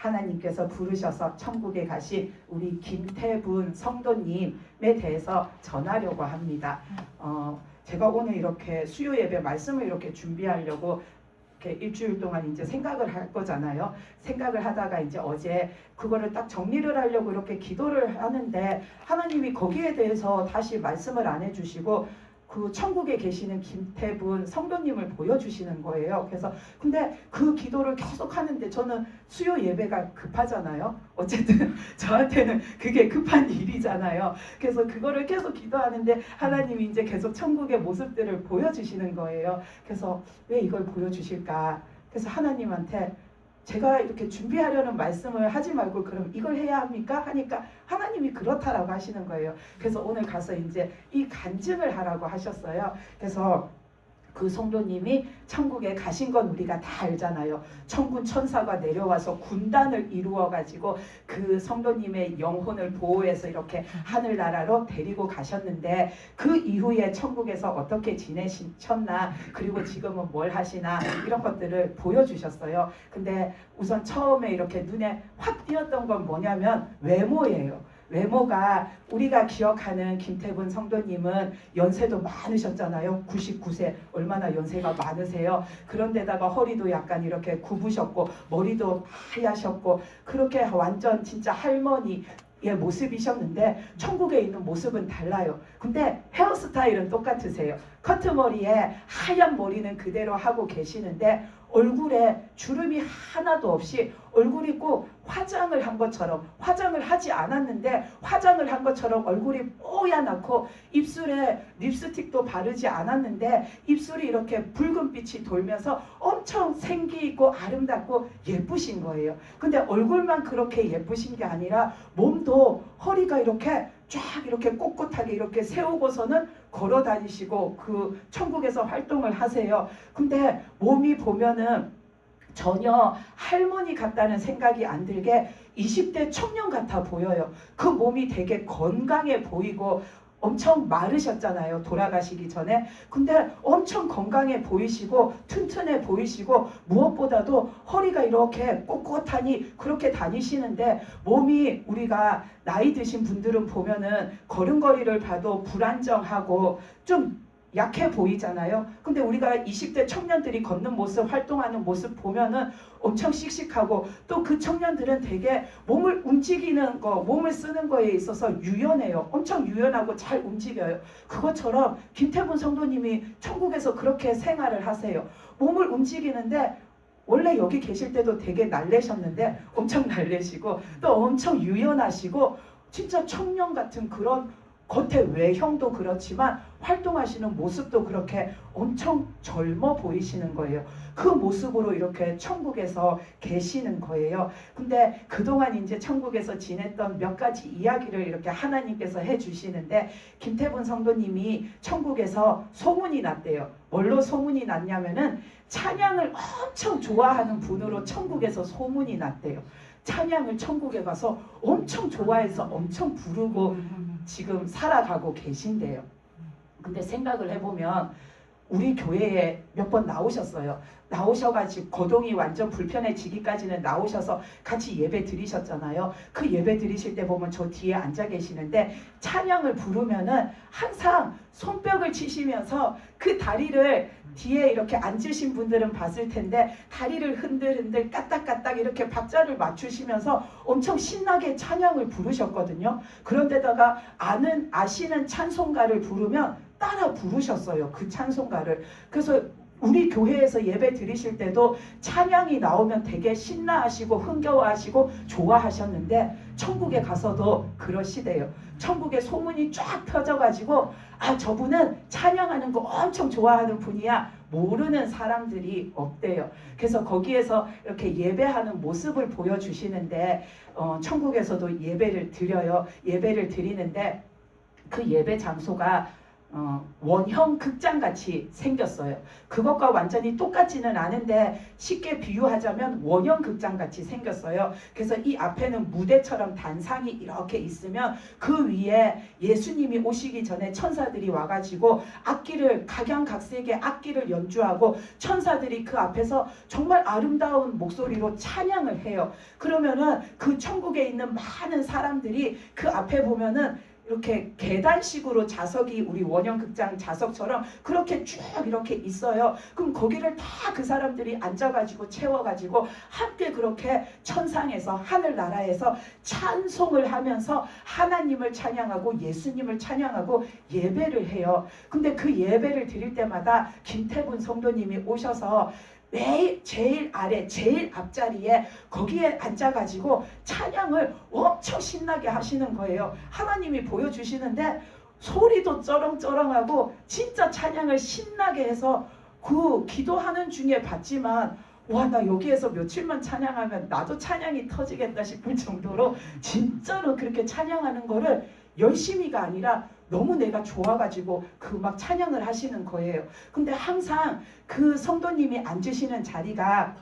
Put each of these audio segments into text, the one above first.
하나님께서 부르셔서 천국에 가신 우리 김태분 성도님에 대해서 전하려고 합니다. 제가 오늘 이렇게 수요 예배 말씀을 이렇게 준비하려고 이렇게 일주일 동안 이제 생각을 할 거잖아요. 생각을 하다가 이제 어제 그거를 딱 정리를 하려고 이렇게 기도를 하는데 하나님이 거기에 대해서 다시 말씀을 안 해주시고 그 천국에 계시는 김태분 성도님을 보여주시는 거예요. 그래서 근데 그 기도를 계속 하는데 저는 수요 예배가 급하잖아요. 어쨌든 저한테는 그게 급한 일이잖아요. 그래서 그거를 계속 기도하는데 하나님이 이제 계속 천국의 모습들을 보여주시는 거예요. 그래서 왜 이걸 보여주실까? 그래서 하나님한테 제가 이렇게 준비하려는 말씀을 하지 말고 그럼 이걸 해야 합니까? 하니까 하나님이 그렇다라고 하시는 거예요. 그래서 오늘 가서 이제 이 간증을 하라고 하셨어요. 그래서 그 성도님이 천국에 가신 건 우리가 다 알잖아요. 천군 천사가 내려와서 군단을 이루어 가지고 그 성도님의 영혼을 보호해서 이렇게 하늘나라로 데리고 가셨는데 그 이후에 천국에서 어떻게 지내셨나 그리고 지금은 뭘 하시나 이런 것들을 보여주셨어요. 근데 우선 처음에 이렇게 눈에 확 띄었던 건 뭐냐면 외모예요. 외모가 우리가 기억하는 김태분 성도님은 연세도 많으셨잖아요. 99세 얼마나 연세가 많으세요. 그런데다가 허리도 약간 이렇게 굽으셨고 머리도 하얗셨고 그렇게 완전 진짜 할머니의 모습이셨는데 천국에 있는 모습은 달라요. 근데 헤어스타일은 똑같으세요. 커트머리에 하얀 머리는 그대로 하고 계시는데 얼굴에 주름이 하나도 없이 얼굴이 꼭 화장을 한 것처럼 화장을 하지 않았는데 화장을 한 것처럼 얼굴이 뽀얗고 입술에 립스틱도 바르지 않았는데 입술이 이렇게 붉은빛이 돌면서 엄청 생기 있고 아름답고 예쁘신 거예요. 근데 얼굴만 그렇게 예쁘신 게 아니라 몸도 허리가 이렇게 쫙 이렇게 꼿꼿하게 이렇게 세우고서는 걸어 다니시고 그 천국에서 활동을 하세요. 근데 몸이 보면은 전혀 할머니 같다는 생각이 안 들게 20대 청년 같아 보여요. 그 몸이 되게 건강해 보이고 엄청 마르셨잖아요. 돌아가시기 전에. 근데 엄청 건강해 보이시고 튼튼해 보이시고 무엇보다도 허리가 이렇게 꼿꼿하니 그렇게 다니시는데 몸이 우리가 나이 드신 분들은 보면은 걸음걸이를 봐도 불안정하고 좀 약해 보이잖아요. 근데 우리가 20대 청년들이 걷는 모습, 활동하는 모습 보면은 엄청 씩씩하고 또 그 청년들은 되게 몸을 움직이는 거, 몸을 쓰는 거에 있어서 유연해요. 엄청 유연하고 잘 움직여요. 그것처럼 김태분 성도님이 천국에서 그렇게 생활을 하세요. 몸을 움직이는데 원래 여기 계실 때도 되게 날래셨는데 엄청 날래시고 또 엄청 유연하시고 진짜 청년 같은 그런 겉의 외형도 그렇지만 활동하시는 모습도 그렇게 엄청 젊어 보이시는 거예요. 그 모습으로 이렇게 천국에서 계시는 거예요. 근데 그동안 이제 천국에서 지냈던 몇 가지 이야기를 이렇게 하나님께서 해주시는데 김태분 성도님이 천국에서 소문이 났대요. 뭘로 소문이 났냐면은 찬양을 엄청 좋아하는 분으로 천국에서 소문이 났대요. 찬양을 천국에 가서 엄청 좋아해서 엄청 부르고 지금 살아가고 계신데요. 근데 생각을 해보면 우리 교회에 몇 번 나오셨어요. 나오셔가지고 거동이 완전 불편해지기까지는 나오셔서 같이 예배 드리셨잖아요. 그 예배 드리실 때 보면 저 뒤에 앉아 계시는데 찬양을 부르면은 항상 손뼉을 치시면서 그 다리를 뒤에 이렇게 앉으신 분들은 봤을 텐데 다리를 흔들흔들 까딱까딱 이렇게 박자를 맞추시면서 엄청 신나게 찬양을 부르셨거든요. 그런데다가 아시는 찬송가를 부르면 따라 부르셨어요. 그 찬송가를. 그래서 우리 교회에서 예배 드리실 때도 찬양이 나오면 되게 신나하시고 흥겨워하시고 좋아하셨는데 천국에 가서도 그러시대요. 천국에 소문이 쫙 펴져가지고 저분은 찬양하는 거 엄청 좋아하는 분이야. 모르는 사람들이 없대요. 그래서 거기에서 이렇게 예배하는 모습을 보여주시는데 천국에서도 예배를 드려요. 예배를 드리는데 그 예배 장소가 원형 극장같이 생겼어요. 그것과 완전히 똑같지는 않은데 쉽게 비유하자면 원형 극장같이 생겼어요. 그래서 이 앞에는 무대처럼 단상이 이렇게 있으면 그 위에 예수님이 오시기 전에 천사들이 와가지고 악기를 각양각색의 악기를 연주하고 천사들이 그 앞에서 정말 아름다운 목소리로 찬양을 해요. 그러면은 그 천국에 있는 많은 사람들이 그 앞에 보면은 이렇게 계단식으로 자석이 우리 원형극장 자석처럼 그렇게 쭉 이렇게 있어요. 그럼 거기를 다 그 사람들이 앉아가지고 채워가지고 함께 그렇게 천상에서 하늘나라에서 찬송을 하면서 하나님을 찬양하고 예수님을 찬양하고 예배를 해요. 근데 그 예배를 드릴 때마다 김태분 성도님이 오셔서 매일 제일 아래 제일 앞자리에 거기에 앉아가지고 찬양을 엄청 신나게 하시는 거예요. 하나님이 보여주시는데 소리도 쩌렁쩌렁하고 진짜 찬양을 신나게 해서 그 기도하는 중에 봤지만 와, 나 여기에서 며칠만 찬양하면 나도 찬양이 터지겠다 싶을 정도로 진짜로 그렇게 찬양하는 거를 열심히가 아니라 너무 내가 좋아가지고 그 막 찬양을 하시는 거예요. 근데 항상 그 성도님이 앉으시는 자리가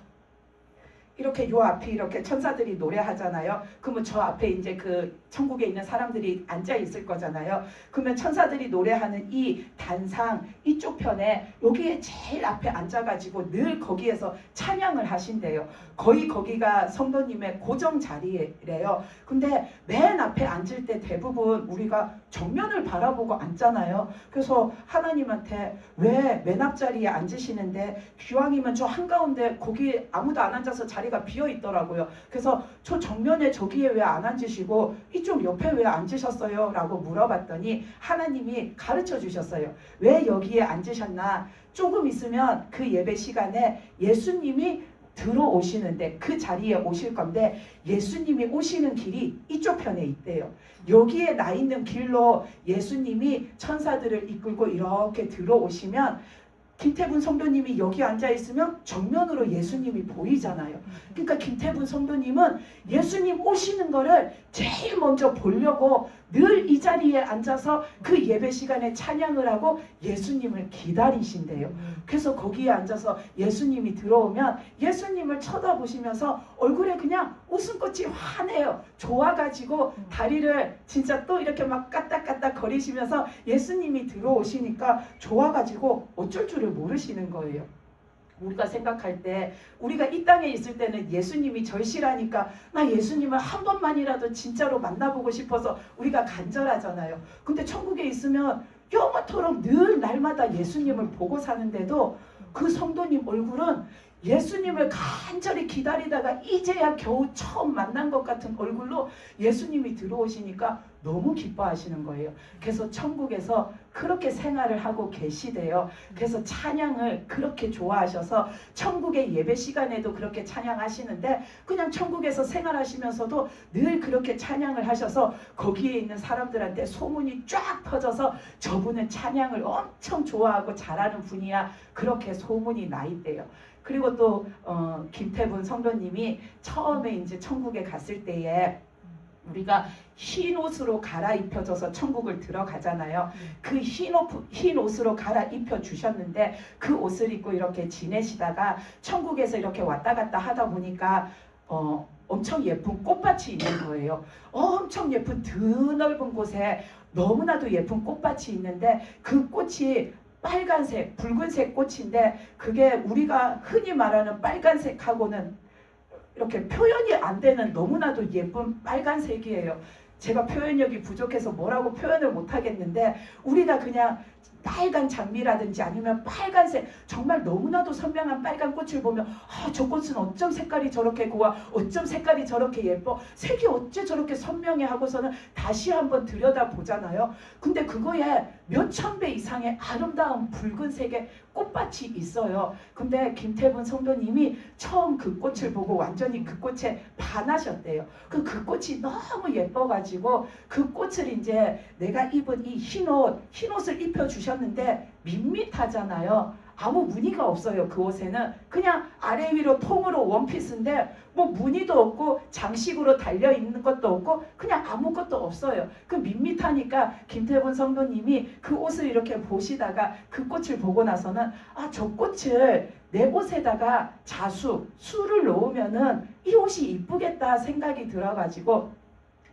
이렇게 요 앞에 이렇게 천사들이 노래하잖아요. 그러면 저 앞에 이제 그 천국에 있는 사람들이 앉아 있을 거잖아요. 그러면 천사들이 노래하는 이 단상 이쪽 편에 여기에 제일 앞에 앉아가지고 늘 거기에서 찬양을 하신대요. 거의 거기가 성도님의 고정 자리래요. 근데 맨 앞에 앉을 때 대부분 우리가 정면을 바라보고 앉잖아요. 그래서 하나님한테 왜 맨 앞자리에 앉으시는데 기왕이면 저 한가운데 거기 아무도 안 앉아서 자리가 비어 있더라고요. 그래서 저 정면에 저기에 왜 안 앉으시고 이쪽 옆에 왜 앉으셨어요? 라고 물어봤더니 하나님이 가르쳐 주셨어요. 왜 여기에 앉으셨나? 조금 있으면 그 예배 시간에 예수님이 들어오시는데 그 자리에 오실 건데 예수님이 오시는 길이 이쪽 편에 있대요. 여기에 나 있는 길로 예수님이 천사들을 이끌고 이렇게 들어오시면 김태분 성도님이 여기 앉아있으면 정면으로 예수님이 보이잖아요. 그러니까 김태분 성도님은 예수님 오시는 거를 제일 먼저 보려고 늘 이 자리에 앉아서 그 예배 시간에 찬양을 하고 예수님을 기다리신대요. 그래서 거기에 앉아서 예수님이 들어오면 예수님을 쳐다보시면서 얼굴에 그냥 웃음꽃이 환해요. 좋아가지고 다리를 진짜 또 이렇게 막 까딱까딱 거리시면서 예수님이 들어오시니까 좋아가지고 어쩔 줄을 모르시는 거예요. 우리가 생각할 때 우리가 이 땅에 있을 때는 예수님이 절실하니까 나 예수님을 한 번만이라도 진짜로 만나보고 싶어서 우리가 간절하잖아요. 근데 천국에 있으면 영원토록 늘 날마다 예수님을 보고 사는데도 그 성도님 얼굴은 예수님을 간절히 기다리다가 이제야 겨우 처음 만난 것 같은 얼굴로 예수님이 들어오시니까 너무 기뻐하시는 거예요. 그래서 천국에서 그렇게 생활을 하고 계시대요. 그래서 찬양을 그렇게 좋아하셔서 천국의 예배 시간에도 그렇게 찬양하시는데 그냥 천국에서 생활하시면서도 늘 그렇게 찬양을 하셔서 거기에 있는 사람들한테 소문이 쫙 퍼져서 저분은 찬양을 엄청 좋아하고 잘하는 분이야. 그렇게 소문이 나 있대요. 그리고 또 김태분 성도님이 처음에 이제 천국에 갔을 때에 우리가 흰 옷으로 갈아입혀져서 천국을 들어가잖아요. 그 흰 옷으로 갈아입혀 주셨는데 그 옷을 입고 이렇게 지내시다가 천국에서 이렇게 왔다 갔다 하다 보니까 엄청 예쁜 꽃밭이 있는 거예요. 엄청 예쁜 드넓은 곳에 너무나도 예쁜 꽃밭이 있는데 그 꽃이 빨간색, 붉은색 꽃인데 그게 우리가 흔히 말하는 빨간색하고는 이렇게 표현이 안 되는 너무나도 예쁜 빨간색이에요. 제가 표현력이 부족해서 뭐라고 표현을 못 하겠는데 우리가 그냥 빨간 장미라든지 아니면 빨간색 정말 너무나도 선명한 빨간 꽃을 보면 저 꽃은 어쩜 색깔이 저렇게 고와 어쩜 색깔이 저렇게 예뻐 색이 어째 저렇게 선명해 하고서는 다시 한번 들여다보잖아요. 근데 그거에 몇천 배 이상의 아름다운 붉은색의 꽃밭이 있어요. 근데 김태분 성도님이 처음 그 꽃을 보고 완전히 그 꽃에 반하셨대요. 그 꽃이 너무 예뻐가지고 그 꽃을 이제 내가 입은 이 흰옷을 입혀주셨는데 밋밋하잖아요. 아무 무늬가 없어요. 그 옷에는 그냥 아래 위로 통으로 원피스인데 뭐 무늬도 없고 장식으로 달려 있는 것도 없고 그냥 아무것도 없어요. 그 밋밋하니까 김태분 성도님이 그 옷을 이렇게 보시다가 그 꽃을 보고 나서는 저 꽃을 내 옷에다가 수를 놓으면은 이 옷이 이쁘겠다 생각이 들어가지고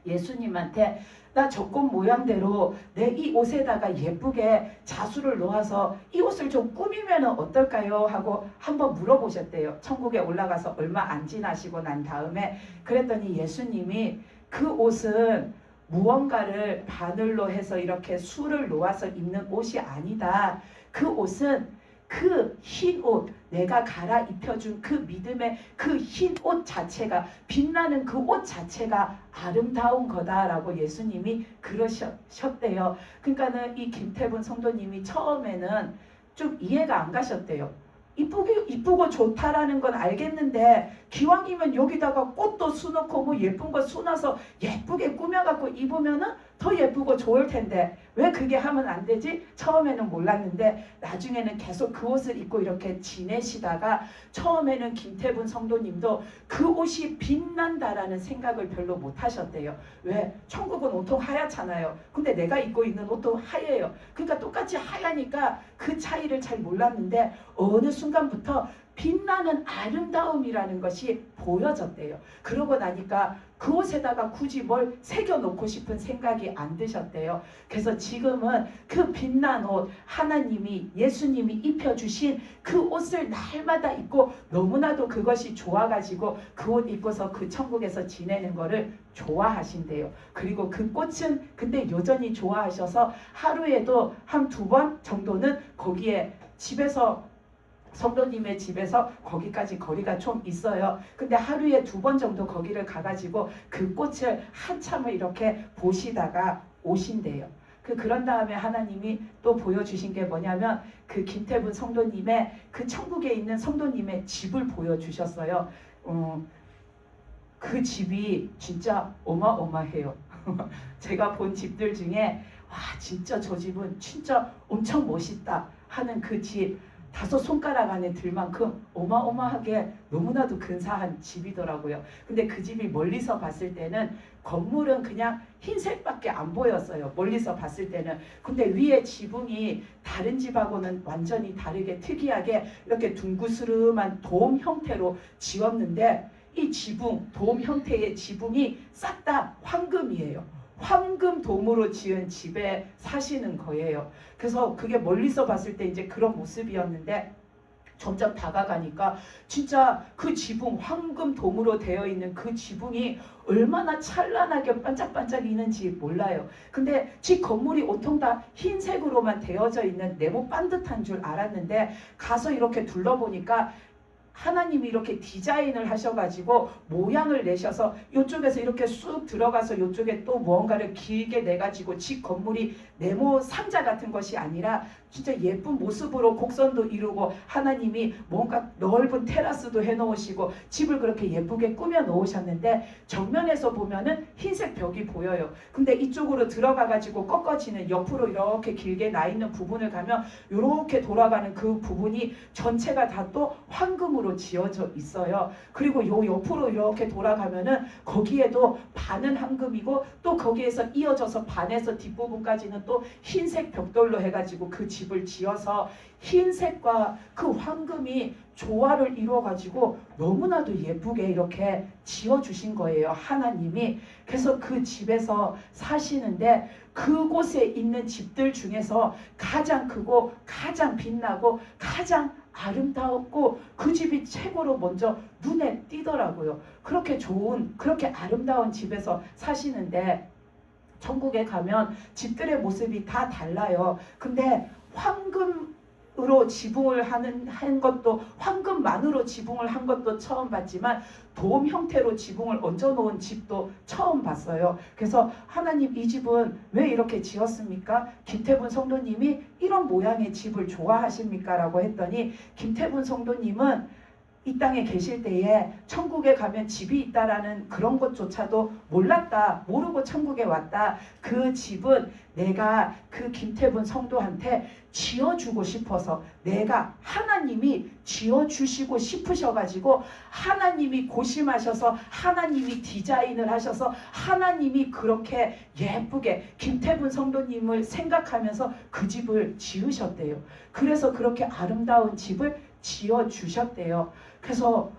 예수님한테 나 저 꽃 모양대로 내 이 옷에다가 예쁘게 자수를 놓아서 이 옷을 좀 꾸미면 어떨까요? 하고 한번 물어보셨대요. 천국에 올라가서 얼마 안 지나시고 난 다음에. 그랬더니 예수님이 그 옷은 무언가를 바늘로 해서 이렇게 수를 놓아서 입는 옷이 아니다. 그 옷은 그 흰 옷, 내가 갈아입혀준 그 믿음의 그 흰 옷 자체가, 빛나는 그 옷 자체가 아름다운 거다라고 예수님이 그러셨대요. 그러니까는 이 김태분 성도님이 처음에는 좀 이해가 안 가셨대요. 이쁘고 좋다라는 건 알겠는데 기왕이면 여기다가 꽃도 수놓고 뭐 예쁜 거 수놔서 예쁘게 꾸며갖고 입으면은 더 예쁘고 좋을 텐데 왜 그게 하면 안 되지? 처음에는 몰랐는데 나중에는 계속 그 옷을 입고 이렇게 지내시다가 처음에는 김태분 성도님도 그 옷이 빛난다라는 생각을 별로 못 하셨대요. 왜? 천국은 온통 하얗잖아요. 근데 내가 입고 있는 옷도 하얘요. 그러니까 똑같이 하얘니까 그 차이를 잘 몰랐는데 어느 순간부터 빛나는 아름다움이라는 것이 보여졌대요. 그러고 나니까 그 옷에다가 굳이 뭘 새겨놓고 싶은 생각이 안 드셨대요. 그래서 지금은 그 빛난 옷, 하나님이 예수님이 입혀주신 그 옷을 날마다 입고 너무나도 그것이 좋아가지고 그 옷 입고서 그 천국에서 지내는 거를 좋아하신대요. 그리고 그 꽃은 근데 여전히 좋아하셔서 하루에도 한 2번 정도는 거기에 집에서 성도님의 집에서 거기까지 거리가 좀 있어요. 근데 하루에 2번 정도 거기를 가가지고 그 꽃을 한참을 이렇게 보시다가 오신대요. 그런 다음에 하나님이 또 보여주신 게 뭐냐면 그 김태분 성도님의 그 천국에 있는 성도님의 집을 보여주셨어요. 그 집이 진짜 어마어마해요. 제가 본 집들 중에 와 진짜 저 집은 진짜 엄청 멋있다 하는 그 집 5손가락 안에 들 만큼 어마어마하게 너무나도 근사한 집이더라고요. 근데 그 집이 멀리서 봤을 때는 건물은 그냥 흰색밖에 안 보였어요. 멀리서 봤을 때는. 근데 위에 지붕이 다른 집하고는 완전히 다르게 특이하게 이렇게 둥그스름한 돔 형태로 지었는데 이 지붕, 돔 형태의 지붕이 싹 다 황금이에요. 황금 돔으로 지은 집에 사시는 거예요. 그래서 그게 멀리서 봤을 때 이제 그런 모습이었는데 점점 다가가니까 진짜 그 지붕, 황금 돔으로 되어 있는 그 지붕이 얼마나 찬란하게 반짝반짝이는지 몰라요. 근데 집 건물이 온통 다 흰색으로만 되어져 있는 네모 반듯한 줄 알았는데 가서 이렇게 둘러보니까 하나님이 이렇게 디자인을 하셔가지고 모양을 내셔서 이쪽에서 이렇게 쑥 들어가서 이쪽에 또 무언가를 길게 내가지고 집 건물이 네모 상자 같은 것이 아니라 진짜 예쁜 모습으로 곡선도 이루고 하나님이 뭔가 넓은 테라스도 해놓으시고 집을 그렇게 예쁘게 꾸며 놓으셨는데 정면에서 보면은 흰색 벽이 보여요. 근데 이쪽으로 들어가가지고 꺾어지는 옆으로 이렇게 길게 나 있는 부분을 가면 이렇게 돌아가는 그 부분이 전체가 다 또 황금으로 지어져 있어요. 그리고 요 옆으로 이렇게 돌아가면은 거기에도 반은 황금이고 또 거기에서 이어져서 반에서 뒷부분까지는 또 흰색 벽돌로 해가지고 그 집을 지어서 흰색과 그 황금이 조화를 이루어가지고 너무나도 예쁘게 이렇게 지어주신 거예요. 하나님이. 그래서 그 집에서 사시는데 그곳에 있는 집들 중에서 가장 크고 가장 빛나고 가장 아름다웠고 그 집이 최고로 먼저 눈에 띄더라고요. 그렇게 좋은 그렇게 아름다운 집에서 사시는데 천국에 가면 집들의 모습이 다 달라요. 근데 황금으로 지붕을 한 것도 황금만으로 지붕을 한 것도 처음 봤지만 돔 형태로 지붕을 얹어놓은 집도 처음 봤어요. 그래서 하나님 이 집은 왜 이렇게 지었습니까? 김태분 성도님이 이런 모양의 집을 좋아하십니까? 라고 했더니 김태분 성도님은 이 땅에 계실 때에 천국에 가면 집이 있다라는 그런 것조차도 몰랐다. 모르고 천국에 왔다. 그 집은 내가 그 김태분 성도한테 지어주고 싶어서, 내가 하나님이 지어주시고 싶으셔가지고 하나님이 고심하셔서 하나님이 디자인을 하셔서 하나님이 그렇게 예쁘게 김태분 성도님을 생각하면서 그 집을 지으셨대요. 그래서 그렇게 아름다운 집을 지어주셨대요. 그래서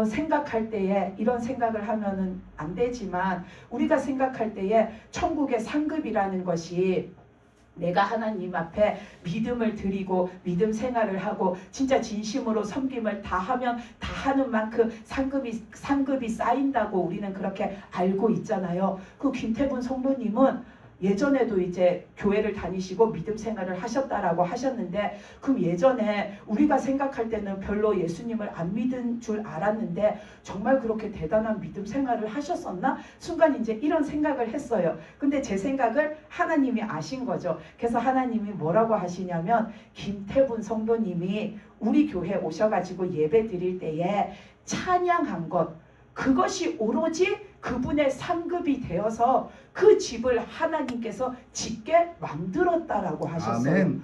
생각할 때에 이런 생각을 하면은 안 되지만, 우리가 생각할 때에 천국의 상급이라는 것이 내가 하나님 앞에 믿음을 드리고 믿음 생활을 하고 진짜 진심으로 섬김을 다 하면 다 하는 만큼 상급이 쌓인다고 우리는 그렇게 알고 있잖아요. 그 김태분 성도님은 예전에도 이제 교회를 다니시고 믿음 생활을 하셨다라고 하셨는데, 그럼 예전에 우리가 생각할 때는 별로 예수님을 안 믿은 줄 알았는데 정말 그렇게 대단한 믿음 생활을 하셨었나? 순간 이제 이런 생각을 했어요. 근데 제 생각을 하나님이 아신 거죠. 그래서 하나님이 뭐라고 하시냐면, 김태분 성도님이 우리 교회에 오셔가지고 예배 드릴 때에 찬양한 것, 그것이 오로지 그분의 상급이 되어서 그 집을 하나님께서 짓게 만들었다라고 하셨어요. 아멘.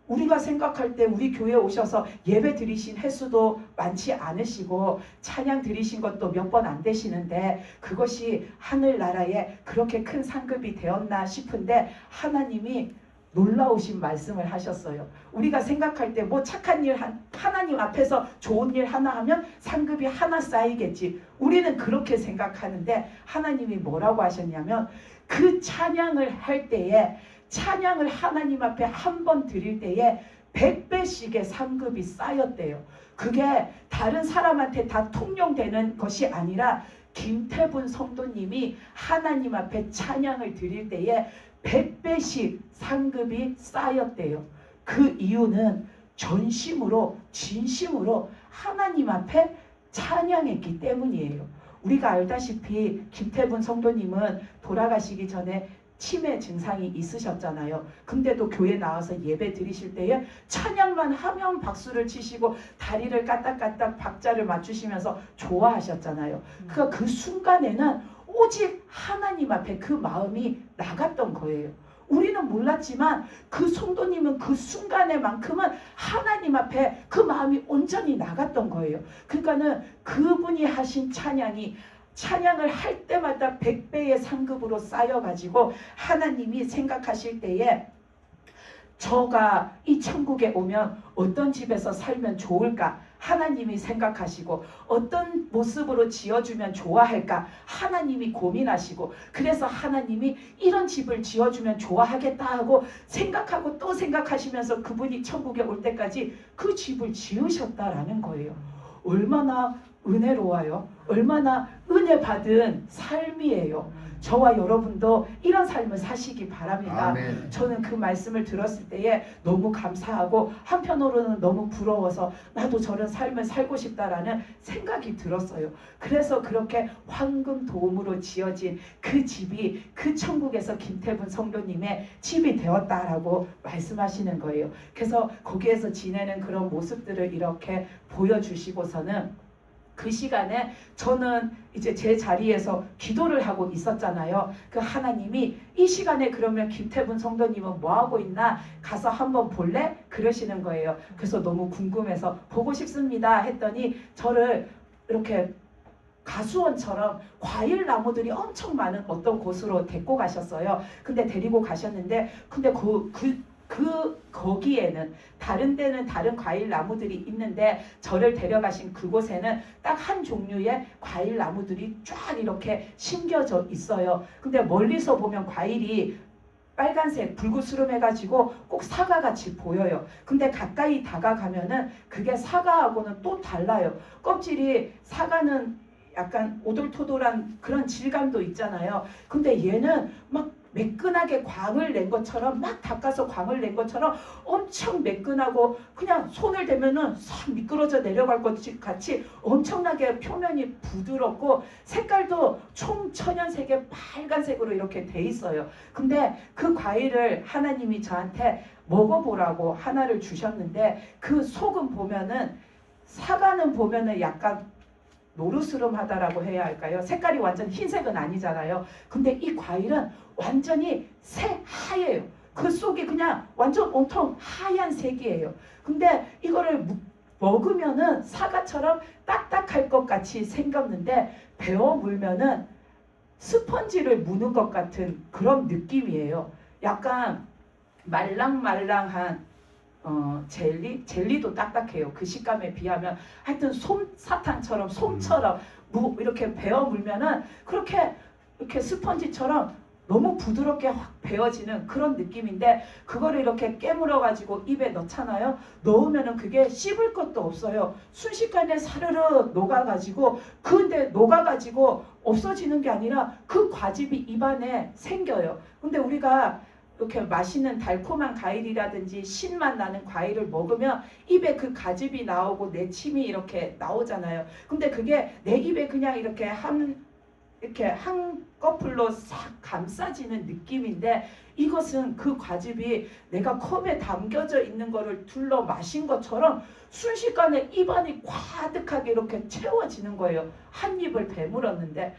우리가 생각할 때 우리 교회에 오셔서 예배 드리신 횟수도 많지 않으시고 찬양 드리신 것도 몇 번 안 되시는데 그것이 하늘나라에 그렇게 큰 상급이 되었나 싶은데, 하나님이 놀라우신 말씀을 하셨어요. 우리가 생각할 때 뭐 착한 일 하나님 앞에서 좋은 일 하나 하면 상급이 하나 쌓이겠지. 우리는 그렇게 생각하는데 하나님이 뭐라고 하셨냐면, 그 찬양을 할 때에, 찬양을 하나님 앞에 한 번 드릴 때에 100배씩의 상급이 쌓였대요. 그게 다른 사람한테 다 통용되는 것이 아니라 김태분 성도님이 하나님 앞에 찬양을 드릴 때에 100배씩 상급이 쌓였대요. 그 이유는 전심으로 진심으로 하나님 앞에 찬양했기 때문이에요. 우리가 알다시피 김태분 성도님은 돌아가시기 전에 치매 증상이 있으셨잖아요. 근데도 교회 나와서 예배 드리실 때에 찬양만 하면 박수를 치시고 다리를 까딱까딱 박자를 맞추시면서 좋아하셨잖아요. 그러니까 그 순간에는 오직 하나님 앞에 그 마음이 나갔던 거예요. 우리는 몰랐지만 그 성도님은 그 순간에만큼은 하나님 앞에 그 마음이 온전히 나갔던 거예요. 그러니까는 그분이 하신 찬양을 할 때마다 100배의 상급으로 쌓여가지고 하나님이 생각하실 때에 저가 이 천국에 오면 어떤 집에서 살면 좋을까? 하나님이 생각하시고 어떤 모습으로 지어주면 좋아할까? 하나님이 고민하시고, 그래서 하나님이 이런 집을 지어주면 좋아하겠다 하고 생각하고 또 생각하시면서 그분이 천국에 올 때까지 그 집을 지으셨다라는 거예요. 얼마나 은혜로워요. 얼마나 은혜 받은 삶이에요. 저와 여러분도 이런 삶을 사시기 바랍니다. 아멘. 저는 그 말씀을 들었을 때에 너무 감사하고 한편으로는 너무 부러워서 나도 저런 삶을 살고 싶다라는 생각이 들었어요. 그래서 그렇게 황금 도움으로 지어진 그 집이 그 천국에서 김태분 성도님의 집이 되었다라고 말씀하시는 거예요. 그래서 거기에서 지내는 그런 모습들을 이렇게 보여주시고서는 그 시간에 저는 이제 제 자리에서 기도를 하고 있었잖아요. 그 하나님이 이 시간에 그러면 김태분 성도님은 뭐하고 있나 가서 한번 볼래? 그러시는 거예요. 그래서 너무 궁금해서 보고 싶습니다 했더니 저를 이렇게 가수원처럼 과일 나무들이 엄청 많은 어떤 곳으로 데리고 가셨어요. 근데 데리고 가셨는데 근데 거기에는 다른 데는 다른 과일 나무들이 있는데 저를 데려가신 그곳에는 딱 한 종류의 과일 나무들이 쫙 이렇게 심겨져 있어요. 근데 멀리서 보면 과일이 빨간색 불구스름해가지고 꼭 사과같이 보여요. 근데 가까이 다가가면은 그게 사과하고는 또 달라요. 껍질이, 사과는 약간 오돌토돌한 그런 질감도 있잖아요. 근데 얘는 막 매끈하게 광을 낸 것처럼, 막 닦아서 광을 낸 것처럼 엄청 매끈하고 그냥 손을 대면은 싹 미끄러져 내려갈 것 같이 엄청나게 표면이 부드럽고 색깔도 총천연색의 빨간색으로 이렇게 돼 있어요. 근데 그 과일을 하나님이 저한테 먹어보라고 하나를 주셨는데 그 속은 보면은 사과는 보면은 약간 노르스름하다라고 해야 할까요? 색깔이 완전 흰색은 아니잖아요. 근데 이 과일은 완전히 새하얘요. 그 속이 그냥 완전 온통 하얀 색이에요. 근데 이거를 먹으면은 사과처럼 딱딱할 것 같이 생겼는데 베어 물면은 스펀지를 무는 것 같은 그런 느낌이에요. 약간 말랑말랑한 젤리도 딱딱해요. 그 식감에 비하면 하여튼 솜사탕처럼 솜처럼 이렇게 베어 물면은 그렇게 이렇게 스펀지처럼 너무 부드럽게 확 베어지는 그런 느낌인데 그거를 이렇게 깨물어 가지고 입에 넣잖아요. 넣으면은 그게 씹을 것도 없어요. 순식간에 사르르 녹아가지고 근데 녹아가지고 없어지는 게 아니라 그 과즙이 입안에 생겨요. 근데 우리가 이렇게 맛있는 달콤한 과일이라든지 신맛 나는 과일을 먹으면 입에 그 과즙이 나오고 내 침이 이렇게 나오잖아요. 근데 그게 내 입에 그냥 이렇게 한꺼풀로 싹 감싸지는 느낌인데 이것은 그 과즙이 내가 컵에 담겨져 있는 거를 둘러 마신 것처럼 순식간에 입안이 가득하게 이렇게 채워지는 거예요. 한 입을 베물었는데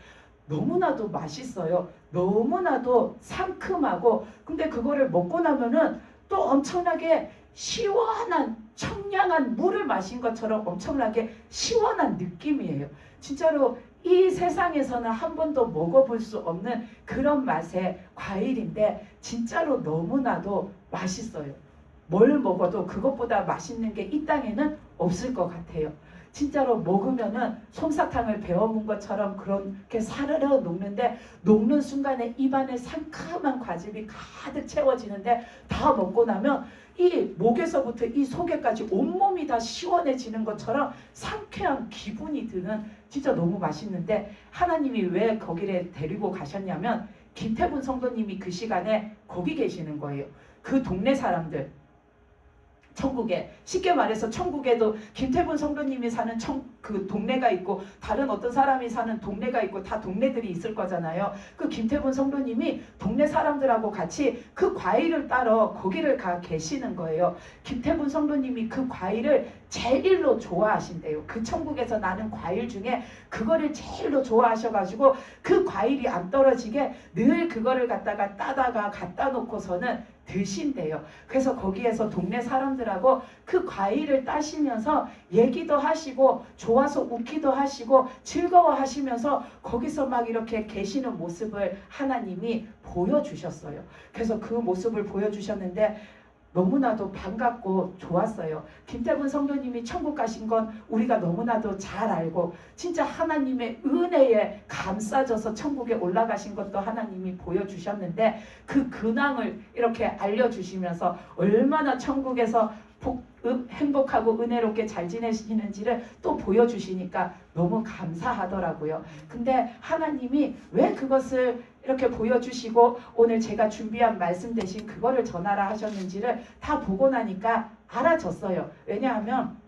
너무나도 맛있어요. 너무나도 상큼하고 근데 그거를 먹고 나면은 또 엄청나게 시원한 청량한 물을 마신 것처럼 엄청나게 시원한 느낌이에요. 진짜로 이 세상에서는 한 번도 먹어볼 수 없는 그런 맛의 과일인데 진짜로 너무나도 맛있어요. 뭘 먹어도 그것보다 맛있는 게 이 땅에는 없을 것 같아요. 진짜로 먹으면은 솜사탕을 베어문 것처럼 그렇게 사르르 녹는데 녹는 순간에 입안에 상큼한 과즙이 가득 채워지는데 다 먹고 나면 이 목에서부터 이 속에까지 온몸이 다 시원해지는 것처럼 상쾌한 기분이 드는 진짜 너무 맛있는데 하나님이 왜 거기를 데리고 가셨냐면 김태분 성도님이 그 시간에 거기 계시는 거예요. 그 동네 사람들 천국에 쉽게 말해서 천국에도 김태분 성도님이 사는 그 동네가 있고 다른 어떤 사람이 사는 동네가 있고 다 동네들이 있을 거잖아요. 그 김태분 성도님이 동네 사람들하고 같이 그 과일을 따러 거기를 가 계시는 거예요. 김태분 성도님이 그 과일을 제일로 좋아하신대요. 그 천국에서 나는 과일 중에 그거를 제일로 좋아하셔가지고 그 과일이 안 떨어지게 늘 그거를 갖다가 따다가 갖다 놓고서는 드신대요. 그래서 거기에서 동네 사람들하고 그 과일을 따시면서 얘기도 하시고 좋아서 웃기도 하시고 즐거워하시면서 거기서 막 이렇게 계시는 모습을 하나님이 보여주셨어요. 그래서 그 모습을 보여주셨는데 너무나도 반갑고 좋았어요. 김태분 성도님이 천국 가신 건 우리가 너무나도 잘 알고 진짜 하나님의 은혜에 감싸져서 천국에 올라가신 것도 하나님이 보여주셨는데 그 근황을 이렇게 알려주시면서 얼마나 천국에서 행복하고 은혜롭게 잘 지내시는지를 또 보여주시니까 너무 감사하더라고요. 근데 하나님이 왜 그것을 이렇게 보여주시고 오늘 제가 준비한 말씀 대신 그거를 전하라 하셨는지를 다 보고 나니까 알아졌어요. 왜냐하면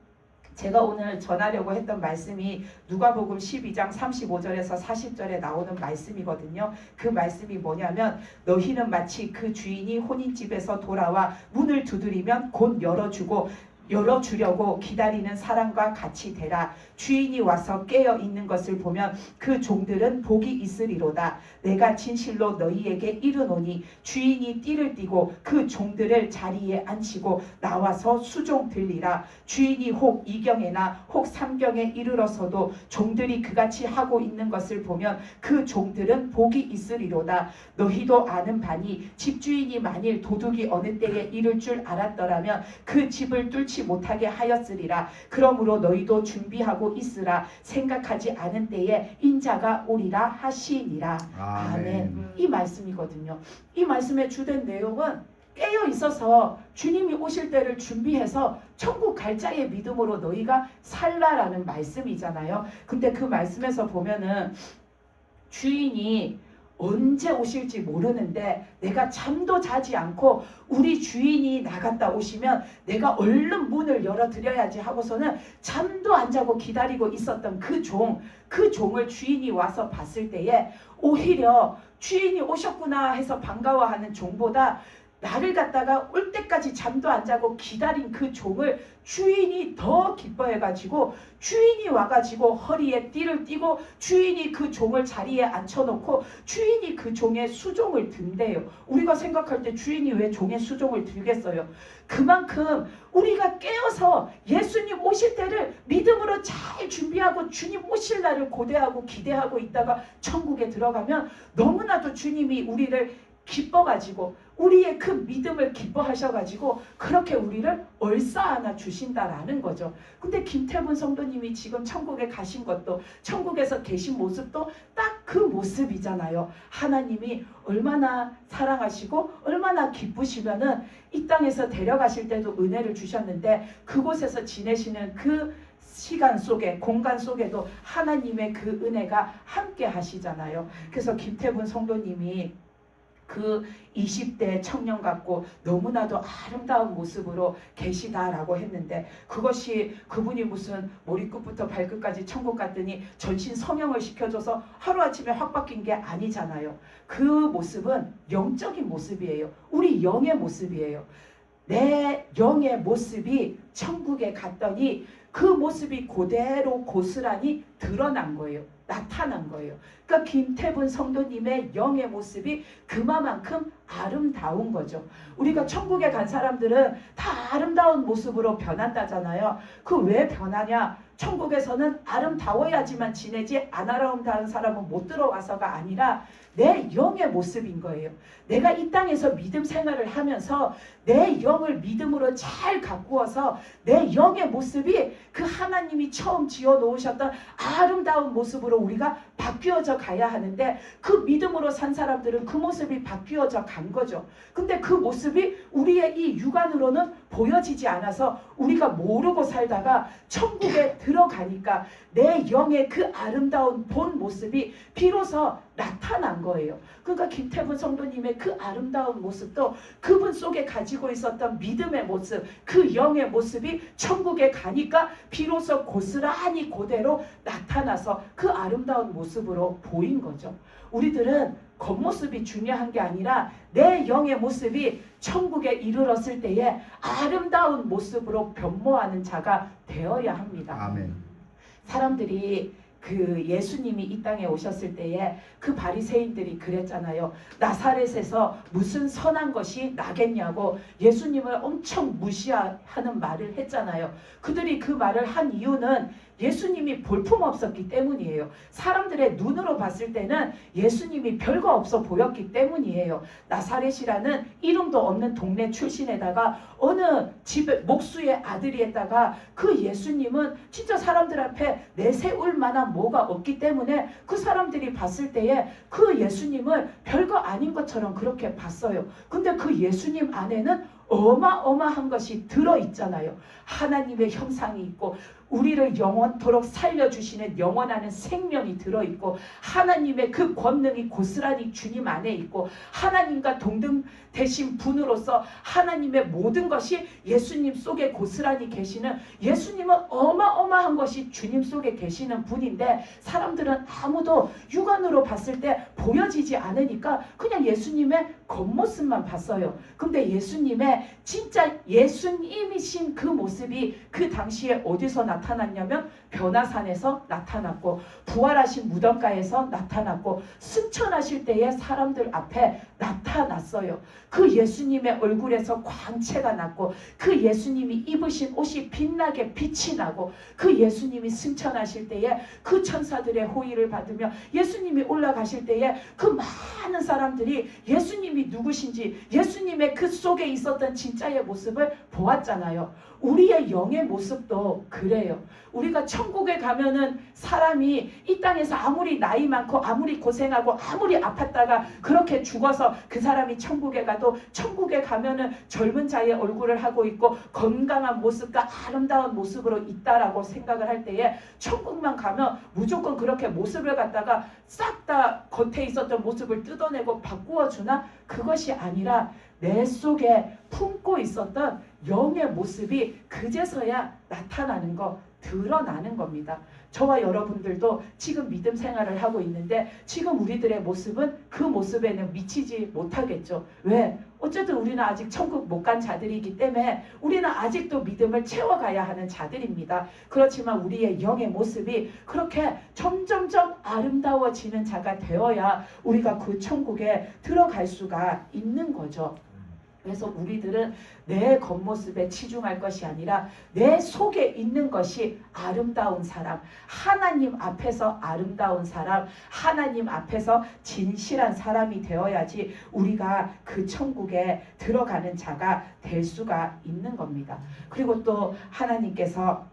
제가 오늘 전하려고 했던 말씀이 누가복음 12장 35절에서 40절에 나오는 말씀이거든요. 그 말씀이 뭐냐면 너희는 마치 그 주인이 혼인집에서 돌아와 문을 두드리면 곧 열어주려고 기다리는 사람과 같이 되라. 주인이 와서 깨어 있는 것을 보면 그 종들은 복이 있으리로다. 내가 진실로 너희에게 이르노니 주인이 띠를 띠고 그 종들을 자리에 앉히고 나와서 수종 들리라. 주인이 혹 2경에나 혹 3경에 이르러서도 종들이 그같이 하고 있는 것을 보면 그 종들은 복이 있으리로다. 너희도 아는 바니 집주인이 만일 도둑이 어느 때에 이를 줄 알았더라면 그 집을 뚫지 못하게 하였으리라. 그러므로 너희도 준비하고 있으라. 생각하지 않은 때에 인자가 오리라 하시니라. 아멘. 이 말씀이거든요. 이 말씀의 주된 내용은 깨어 있어서 주님이 오실 때를 준비해서 천국 갈 자의 믿음으로 너희가 살라라는 말씀이잖아요. 근데 그 말씀에서 보면은 주인이 언제 오실지 모르는데 내가 잠도 자지 않고 우리 주인이 나갔다 오시면 내가 얼른 문을 열어드려야지 하고서는 잠도 안 자고 기다리고 있었던 그 종을 주인이 와서 봤을 때에 오히려 주인이 오셨구나 해서 반가워하는 종보다 나를 갖다가 올 때까지 잠도 안 자고 기다린 그 종을 주인이 더 기뻐해가지고 주인이 와가지고 허리에 띠를 띠고 주인이 그 종을 자리에 앉혀놓고 주인이 그 종의 수종을 든대요. 우리가 생각할 때 주인이 왜 종의 수종을 들겠어요? 그만큼 우리가 깨어서 예수님 오실 때를 믿음으로 잘 준비하고 주님 오실 날을 고대하고 기대하고 있다가 천국에 들어가면 너무나도 주님이 우리를 기뻐가지고 우리의 그 믿음을 기뻐하셔가지고 그렇게 우리를 얼싸안아 주신다라는 거죠. 근데 김태분 성도님이 지금 천국에 가신 것도 천국에서 계신 모습도 딱 그 모습이잖아요. 하나님이 얼마나 사랑하시고 얼마나 기쁘시면은 이 땅에서 데려가실 때도 은혜를 주셨는데 그곳에서 지내시는 그 시간 속에 공간 속에도 하나님의 그 은혜가 함께 하시잖아요. 그래서 김태분 성도님이 그 20대 청년 같고 너무나도 아름다운 모습으로 계시다라고 했는데 그것이 그분이 무슨 머리끝부터 발끝까지 천국 갔더니 전신 성형을 시켜줘서 하루아침에 확 바뀐 게 아니잖아요. 그 모습은 영적인 모습이에요. 우리 영의 모습이에요. 내 영의 모습이 천국에 갔더니 그 모습이 그대로 고스란히 드러난 거예요. 나타난 거예요. 그러니까 김태분 성도님의 영의 모습이 그만큼 아름다운 거죠. 우리가 천국에 간 사람들은 다 아름다운 모습으로 변한다잖아요. 그 왜 변하냐? 천국에서는 아름다워야지만 지내지 안 아름다운 사람은 못 들어와서가 아니라 내 영의 모습인 거예요. 내가 이 땅에서 믿음 생활을 하면서 내 영을 믿음으로 잘 가꾸어서 내 영의 모습이 그 하나님이 처음 지어 놓으셨던 아름다운 모습으로 우리가 바뀌어져 가야 하는데 그 믿음으로 산 사람들은 그 모습이 바뀌어져 간 거죠. 근데 그 모습이 우리의 이 육안으로는 보여지지 않아서 우리가 모르고 살다가 천국에 들어가니까 내 영의 그 아름다운 본 모습이 비로소 나타난 거예요. 그러니까 김태분 성도님의 그 아름다운 모습도 그분 속에 가지고 있었던 믿음의 모습, 그 영의 모습이 천국에 가니까 비로소 고스란히 그대로 나타나서 그 아름다운 모습으로 보인 거죠. 우리들은 겉모습이 중요한 게 아니라 내 영의 모습이 천국에 이르렀을 때에 아름다운 모습으로 변모하는 자가 되어야 합니다. 아멘. 사람들이 그 예수님이 이 땅에 오셨을 때에 그 바리새인들이 그랬잖아요. 나사렛에서 무슨 선한 것이 나겠냐고 예수님을 엄청 무시하는 말을 했잖아요. 그들이 그 말을 한 이유는 예수님이 볼품없었기 때문이에요. 사람들의 눈으로 봤을 때는 예수님이 별거 없어 보였기 때문이에요. 나사렛이라는 이름도 없는 동네 출신에다가 어느 집에 목수의 아들이 했다가 그 예수님은 진짜 사람들 앞에 내세울 만한 뭐가 없기 때문에 그 사람들이 봤을 때에 그 예수님을 별거 아닌 것처럼 그렇게 봤어요. 근데 그 예수님 안에는 어마어마한 것이 들어있잖아요. 하나님의 형상이 있고 우리를 영원토록 살려주시는 영원하는 생명이 들어있고 하나님의 그 권능이 고스란히 주님 안에 있고 하나님과 동등되신 분으로서 하나님의 모든 것이 예수님 속에 고스란히 계시는 예수님은 어마어마한 것이 주님 속에 계시는 분인데 사람들은 아무도 육안으로 봤을 때 보여지지 않으니까 그냥 예수님의 겉모습만 봤어요. 근데 예수님의 진짜 예수님이신 그 모습이 그 당시에 어디서 나타났냐면 변화산에서 나타났고 부활하신 무덤가에서 나타났고 승천하실 때에 사람들 앞에 나타났어요. 그 예수님의 얼굴에서 광채가 났고 그 예수님이 입으신 옷이 빛나게 빛이 나고 그 예수님이 승천하실 때에 그 천사들의 호의를 받으며 예수님이 올라가실 때에 그 많은 사람들이 예수님이 누구신지 예수님의 그 속에 있었던 진짜의 모습을 보았잖아요. 우리의 영의 모습도 그래요. 우리가 천국에 가면은 사람이 이 땅에서 아무리 나이 많고 아무리 고생하고 아무리 아팠다가 그렇게 죽어서 그 사람이 천국에 가도 천국에 가면은 젊은 자의 얼굴을 하고 있고 건강한 모습과 아름다운 모습으로 있다라고 생각을 할 때에 천국만 가면 무조건 그렇게 모습을 갖다가 싹 다 겉에 있었던 모습을 뜯어내고 바꾸어 주나? 그것이 아니라 내 속에 품고 있었던 영의 모습이 그제서야 나타나는 거, 드러나는 겁니다. 저와 여러분들도 지금 믿음 생활을 하고 있는데 지금 우리들의 모습은 그 모습에는 미치지 못하겠죠. 왜? 어쨌든 우리는 아직 천국 못 간 자들이기 때문에 우리는 아직도 믿음을 채워가야 하는 자들입니다. 그렇지만 우리의 영의 모습이 그렇게 점점점 아름다워지는 자가 되어야 우리가 그 천국에 들어갈 수가 있는 거죠. 그래서 우리들은 내 겉모습에 치중할 것이 아니라 내 속에 있는 것이 아름다운 사람, 하나님 앞에서 아름다운 사람, 하나님 앞에서 진실한 사람이 되어야지 우리가 그 천국에 들어가는 자가 될 수가 있는 겁니다. 그리고 또 하나님께서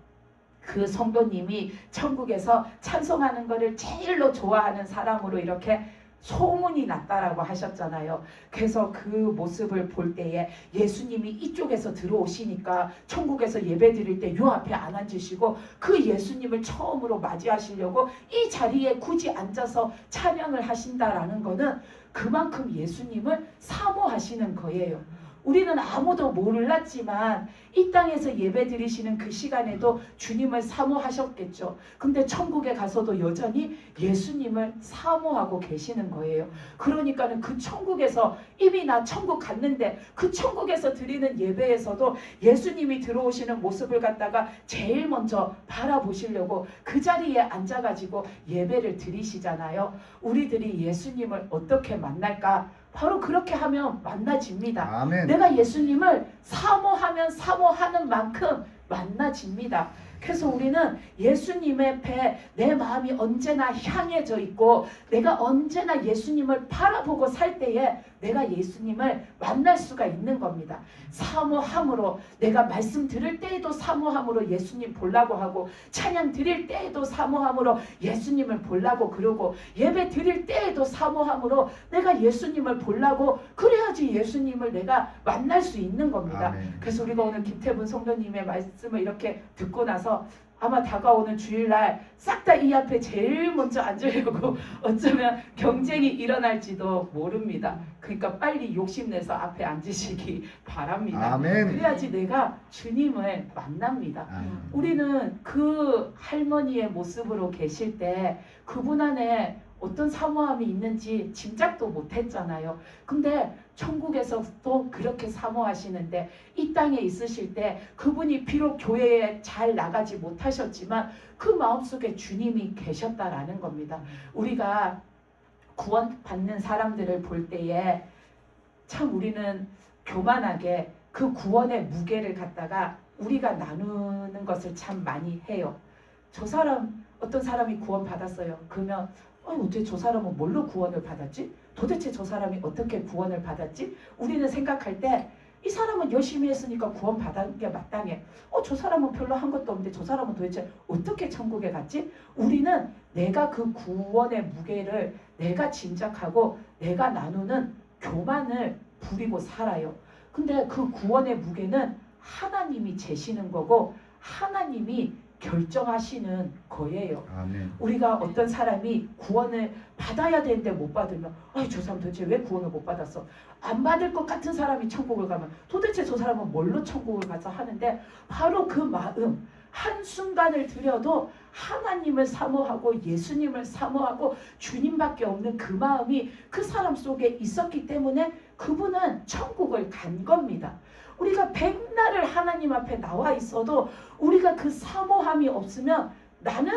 그 성도님이 천국에서 찬송하는 것을 제일로 좋아하는 사람으로 이렇게 소문이 났다라고 하셨잖아요. 그래서 그 모습을 볼 때에 예수님이 이쪽에서 들어오시니까 천국에서 예배 드릴 때 요 앞에 안 앉으시고 그 예수님을 처음으로 맞이하시려고 이 자리에 굳이 앉아서 찬양을 하신다라는 거는 그만큼 예수님을 사모하시는 거예요. 우리는 아무도 몰랐지만 이 땅에서 예배 드리시는 그 시간에도 주님을 사모하셨겠죠. 근데 천국에 가서도 여전히 예수님을 사모하고 계시는 거예요. 그러니까는 그 천국에서 이미 나 천국 갔는데 그 천국에서 드리는 예배에서도 예수님이 들어오시는 모습을 갖다가 제일 먼저 바라보시려고 그 자리에 앉아가지고 예배를 드리시잖아요. 우리들이 예수님을 어떻게 만날까? 바로 그렇게 하면 만나집니다. 아멘. 내가 예수님을 사모하면 사모하는 만큼 만나집니다. 그래서 우리는 예수님 앞에 내 마음이 언제나 향해져 있고 내가 언제나 예수님을 바라보고 살 때에 내가 예수님을 만날 수가 있는 겁니다. 사모함으로 내가 말씀 들을 때에도 사모함으로 예수님 보려고 하고 찬양 드릴 때에도 사모함으로 예수님을 보려고 그러고 예배 드릴 때에도 사모함으로 내가 예수님을 보려고 그래야지 예수님을 내가 만날 수 있는 겁니다. 아멘. 그래서 우리가 오늘 김태분 성도님의 말씀을 이렇게 듣고 나서 아마 다가오는 주일날 싹 다 이 앞에 제일 먼저 앉으려고 어쩌면 경쟁이 일어날지도 모릅니다. 그러니까 빨리 욕심내서 앞에 앉으시기 바랍니다. 아멘. 그래야지 내가 주님을 만납니다. 아멘. 우리는 그 할머니의 모습으로 계실 때 그분 안에 어떤 사모함이 있는지 짐작도 못했잖아요. 근데 천국에서도 그렇게 사모하시는데 이 땅에 있으실 때 그분이 비록 교회에 잘 나가지 못하셨지만 그 마음속에 주님이 계셨다라는 겁니다. 우리가 구원받는 사람들을 볼 때에 참 우리는 교만하게 그 구원의 무게를 갖다가 우리가 나누는 것을 참 많이 해요. 저 사람 어떤 사람이 구원받았어요. 그러면 어떻게 저 사람은 뭘로 구원을 받았지? 도대체 저 사람이 어떻게 구원을 받았지? 우리는 생각할 때 이 사람은 열심히 했으니까 구원 받은 게 마땅해. 저 사람은 별로 한 것도 없는데 저 사람은 도대체 어떻게 천국에 갔지? 우리는 내가 그 구원의 무게를 내가 짐작하고 내가 나누는 교만을 부리고 살아요. 근데 그 구원의 무게는 하나님이 재시는 거고 하나님이 결정하시는 거예요. 아멘. 우리가 어떤 사람이 구원을 받아야 되는데 못 받으면 저 사람 도대체 왜 구원을 못 받았어? 안 받을 것 같은 사람이 천국을 가면 도대체 저 사람은 뭘로 천국을 가서 하는데 바로 그 마음 한순간을 들여도 하나님을 사모하고 예수님을 사모하고 주님밖에 없는 그 마음이 그 사람 속에 있었기 때문에 그분은 천국을 간 겁니다. 우리가 백날을 하나님 앞에 나와 있어도 우리가 그 사모함이 없으면 나는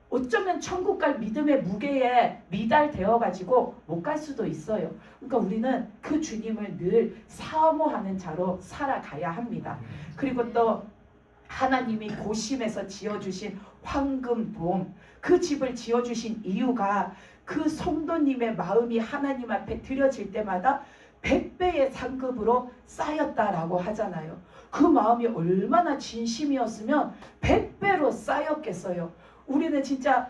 어쩌면 천국 갈 믿음의 무게에 미달되어 가지고 못 갈 수도 있어요. 그러니까 우리는 그 주님을 늘 사모하는 자로 살아가야 합니다. 그리고 또 하나님이 고심에서 지어주신 황금돔, 그 집을 지어주신 이유가 그 성도님의 마음이 하나님 앞에 드려질 때마다 100배의 상급으로 쌓였다라고 하잖아요. 그 마음이 얼마나 진심이었으면 100배로 쌓였겠어요. 우리는 진짜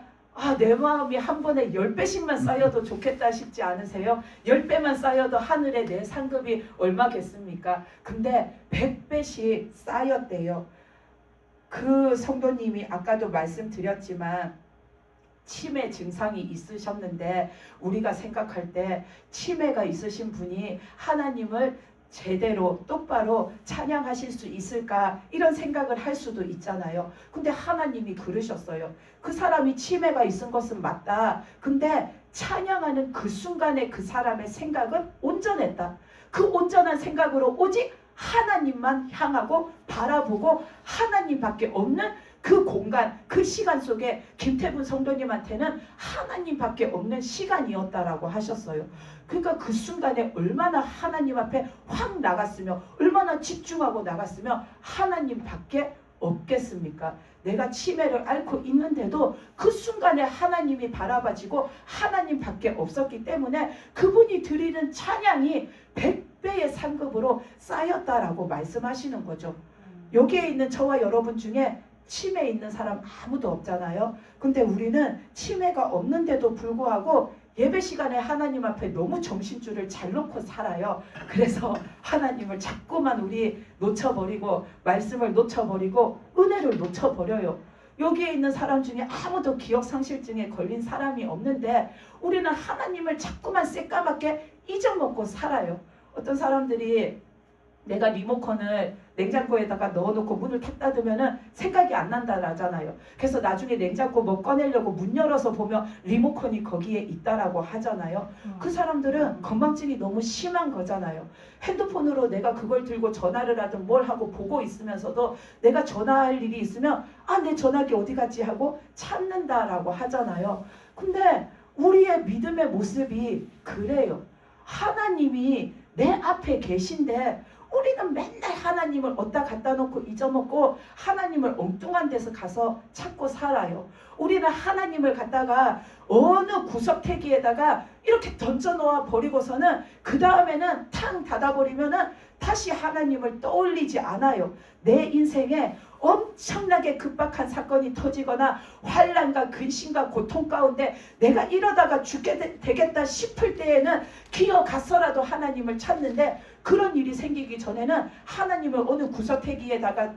내 마음이 한 번에 10배씩만 쌓여도 좋겠다 싶지 않으세요? 10배만 쌓여도 하늘에 내 상급이 얼마겠습니까? 근데 100배씩 쌓였대요. 그 성도님이 아까도 말씀드렸지만 치매 증상이 있으셨는데 우리가 생각할 때 치매가 있으신 분이 하나님을 제대로 똑바로 찬양하실 수 있을까 이런 생각을 할 수도 있잖아요. 근데 하나님이 그러셨어요. 그 사람이 치매가 있은 것은 맞다. 근데 찬양하는 그 순간에 그 사람의 생각은 온전했다. 그 온전한 생각으로 오직 하나님만 향하고 바라보고 하나님밖에 없는 그 공간, 그 시간 속에 김태분 성도님한테는 하나님밖에 없는 시간이었다라고 하셨어요. 그러니까 그 순간에 얼마나 하나님 앞에 확 나갔으며 얼마나 집중하고 나갔으며 하나님밖에 없겠습니까? 내가 치매를 앓고 있는데도 그 순간에 하나님이 바라봐지고 하나님밖에 없었기 때문에 그분이 드리는 찬양이 100배의 상급으로 쌓였다라고 말씀하시는 거죠. 여기에 있는 저와 여러분 중에 치매 있는 사람 아무도 없잖아요. 근데 우리는 치매가 없는데도 불구하고 예배 시간에 하나님 앞에 너무 정신줄을 잘 놓고 살아요. 그래서 하나님을 자꾸만 우리 놓쳐버리고 말씀을 놓쳐버리고 은혜를 놓쳐버려요. 여기에 있는 사람 중에 아무도 기억상실증에 걸린 사람이 없는데 우리는 하나님을 자꾸만 새까맣게 잊어먹고 살아요. 어떤 사람들이 내가 리모컨을 냉장고에다가 넣어놓고 문을 탁 닫으면 생각이 안 난다라잖아요. 그래서 나중에 냉장고 뭐 꺼내려고 문 열어서 보면 리모컨이 거기에 있다라고 하잖아요. 그 사람들은 건망증이 너무 심한 거잖아요. 핸드폰으로 내가 그걸 들고 전화를 하든 뭘 하고 보고 있으면서도 내가 전화할 일이 있으면 내 전화기 어디 갔지 하고 찾는다라고 하잖아요. 근데 우리의 믿음의 모습이 그래요. 하나님이 내 앞에 계신데 우리는 맨날 하나님을 어디다 갖다 놓고 잊어먹고 하나님을 엉뚱한 데서 가서 찾고 살아요. 우리는 하나님을 갖다가 어느 구석태기에다가 이렇게 던져놓아 버리고서는 그 다음에는 탕 닫아버리면은 다시 하나님을 떠올리지 않아요. 내 인생에 엄청나게 급박한 사건이 터지거나 환난과 근심과 고통 가운데 내가 이러다가 죽게 되겠다 싶을 때에는 기어가서라도 하나님을 찾는데 그런 일이 생기기 전에는 하나님을 어느 구석태기에다가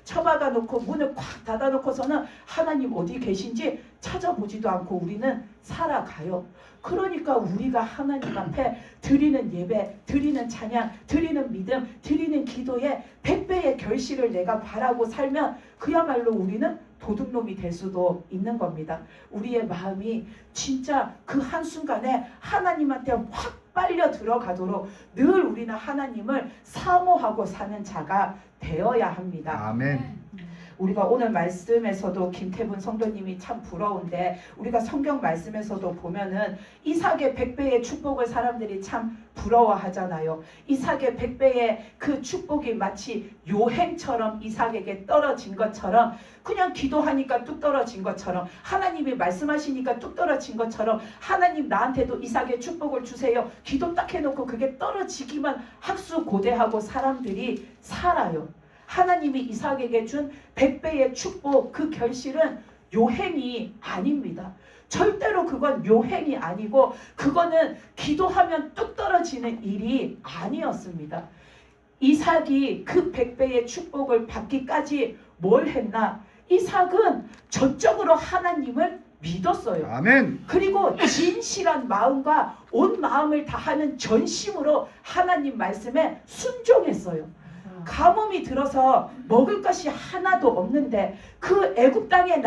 처박아 놓고 문을 콱 닫아 놓고서는 하나님 어디 계신지 찾아보지도 않고 우리는 살아가요. 그러니까 우리가 하나님 앞에 드리는 예배, 드리는 찬양, 드리는 믿음, 드리는 기도에 100배의 결실을 내가 바라고 살면 그야말로 우리는 도둑놈이 될 수도 있는 겁니다. 우리의 마음이 진짜 그 한순간에 하나님한테 확 빨려 들어가도록 늘 우리는 하나님을 사모하고 사는 자가 되어야 합니다. 아멘. 우리가 오늘 말씀에서도 김태분 성도님이 참 부러운데 우리가 성경 말씀에서도 보면은 이삭의 100배의 축복을 사람들이 참 부러워하잖아요. 이삭의 100배의 그 축복이 마치 요행처럼 이삭에게 떨어진 것처럼 그냥 기도하니까 뚝 떨어진 것처럼 하나님이 말씀하시니까 뚝 떨어진 것처럼 하나님 나한테도 이삭의 축복을 주세요. 기도 딱 해놓고 그게 떨어지기만 학수고대하고 사람들이 살아요. 하나님이 이삭에게 준 100배의 축복 그 결실은 요행이 아닙니다. 절대로 그건 요행이 아니고 그거는 기도하면 뚝 떨어지는 일이 아니었습니다. 이삭이 그 100배의 축복을 받기까지 뭘 했나? 이삭은 전적으로 하나님을 믿었어요. 아멘. 그리고 진실한 마음과 온 마음을 다하는 전심으로 하나님 말씀에 순종했어요. 가뭄이 들어서 먹을 것이 하나도 없는데 그 애굽 땅에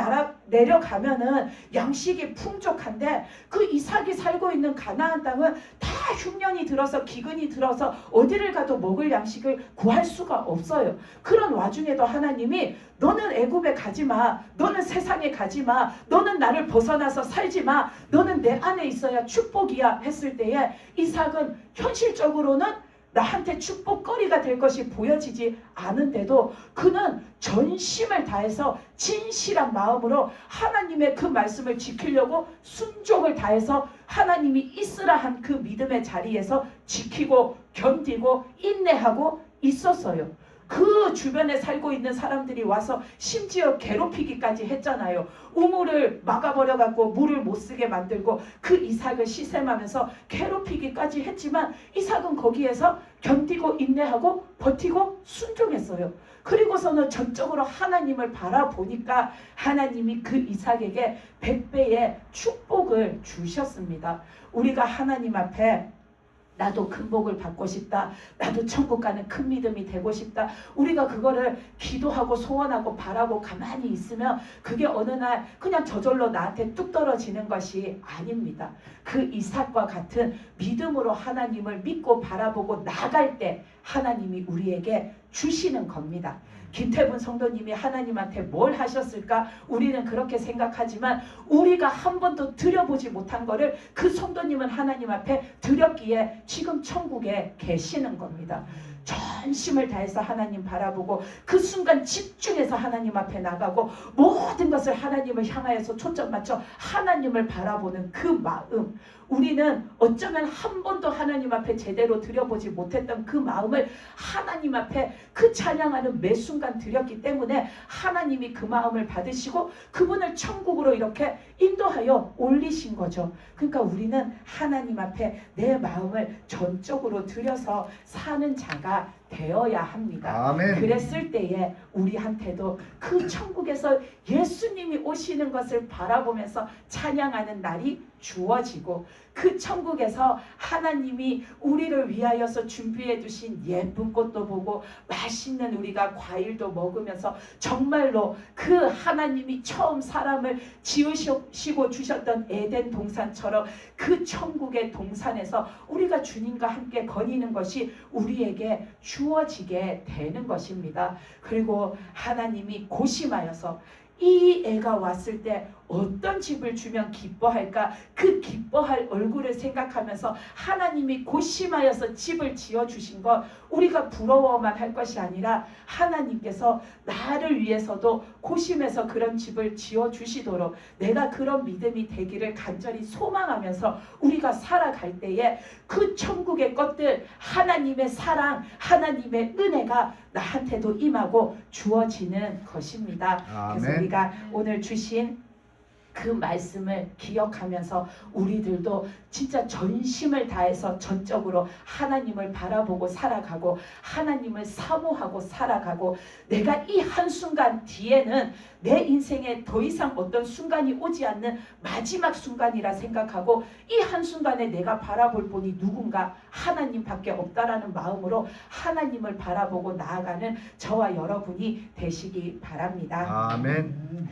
내려가면은 양식이 풍족한데 그 이삭이 살고 있는 가나안 땅은 다 흉년이 들어서 기근이 들어서 어디를 가도 먹을 양식을 구할 수가 없어요. 그런 와중에도 하나님이 너는 애굽에 가지 마. 너는 세상에 가지 마. 너는 나를 벗어나서 살지 마. 너는 내 안에 있어야 축복이야 했을 때에 이삭은 현실적으로는 나한테 축복거리가 될 것이 보여지지 않은데도 그는 전심을 다해서 진실한 마음으로 하나님의 그 말씀을 지키려고 순종을 다해서 하나님이 있으라 한 그 믿음의 자리에서 지키고 견디고 인내하고 있었어요. 그 주변에 살고 있는 사람들이 와서 심지어 괴롭히기까지 했잖아요. 우물을 막아버려갖고 물을 못 쓰게 만들고 그 이삭을 시샘하면서 괴롭히기까지 했지만 이삭은 거기에서 견디고 인내하고 버티고 순종했어요. 그리고서는 전적으로 하나님을 바라보니까 하나님이 그 이삭에게 100배의 축복을 주셨습니다. 우리가 하나님 앞에 나도 큰 복을 받고 싶다. 나도 천국 가는 큰 믿음이 되고 싶다. 우리가 그거를 기도하고 소원하고 바라고 가만히 있으면 그게 어느 날 그냥 저절로 나한테 뚝 떨어지는 것이 아닙니다. 그 이삭과 같은 믿음으로 하나님을 믿고 바라보고 나아갈 때 하나님이 우리에게 주시는 겁니다. 김태분 성도님이 하나님한테 뭘 하셨을까? 우리는 그렇게 생각하지만 우리가 한 번도 드려보지 못한 거를 그 성도님은 하나님 앞에 드렸기에 지금 천국에 계시는 겁니다. 전심을 다해서 하나님 바라보고 그 순간 집중해서 하나님 앞에 나가고 모든 것을 하나님을 향하여서 초점 맞춰 하나님을 바라보는 그 마음, 우리는 어쩌면 한 번도 하나님 앞에 제대로 드려보지 못했던 그 마음을 하나님 앞에 그 찬양하는 매 순간 드렸기 때문에 하나님이 그 마음을 받으시고 그분을 천국으로 이렇게 인도하여 올리신 거죠. 그러니까 우리는 하나님 앞에 내 마음을 전적으로 드려서 사는 자가 되어야 합니다. 아멘. 그랬을 때에 우리한테도 그 천국에서 예수님이 오시는 것을 바라보면서 찬양하는 날이 주어지고 그 천국에서 하나님이 우리를 위하여서 준비해 두신 예쁜 꽃도 보고 맛있는 우리가 과일도 먹으면서 정말로 그 하나님이 처음 사람을 지으시고 주셨던 에덴 동산처럼 그 천국의 동산에서 우리가 주님과 함께 거니는 것이 우리에게 주어지게 되는 것입니다. 그리고 하나님이 고심하여서 이 애가 왔을 때 어떤 집을 주면 기뻐할까? 그 기뻐할 얼굴을 생각하면서 하나님이 고심하여서 집을 지어주신 것 우리가 부러워만 할 것이 아니라 하나님께서 나를 위해서도 고심해서 그런 집을 지어주시도록 내가 그런 믿음이 되기를 간절히 소망하면서 우리가 살아갈 때에 그 천국의 것들 하나님의 사랑, 하나님의 은혜가 나한테도 임하고 주어지는 것입니다. 아멘. 그래서 우리가 오늘 주신 그 말씀을 기억하면서 우리들도 진짜 전심을 다해서 전적으로 하나님을 바라보고 살아가고 하나님을 사모하고 살아가고 내가 이 한순간 뒤에는 내 인생에 더 이상 어떤 순간이 오지 않는 마지막 순간이라 생각하고 이 한순간에 내가 바라볼 분이 누군가 하나님밖에 없다라는 마음으로 하나님을 바라보고 나아가는 저와 여러분이 되시기 바랍니다. 아멘.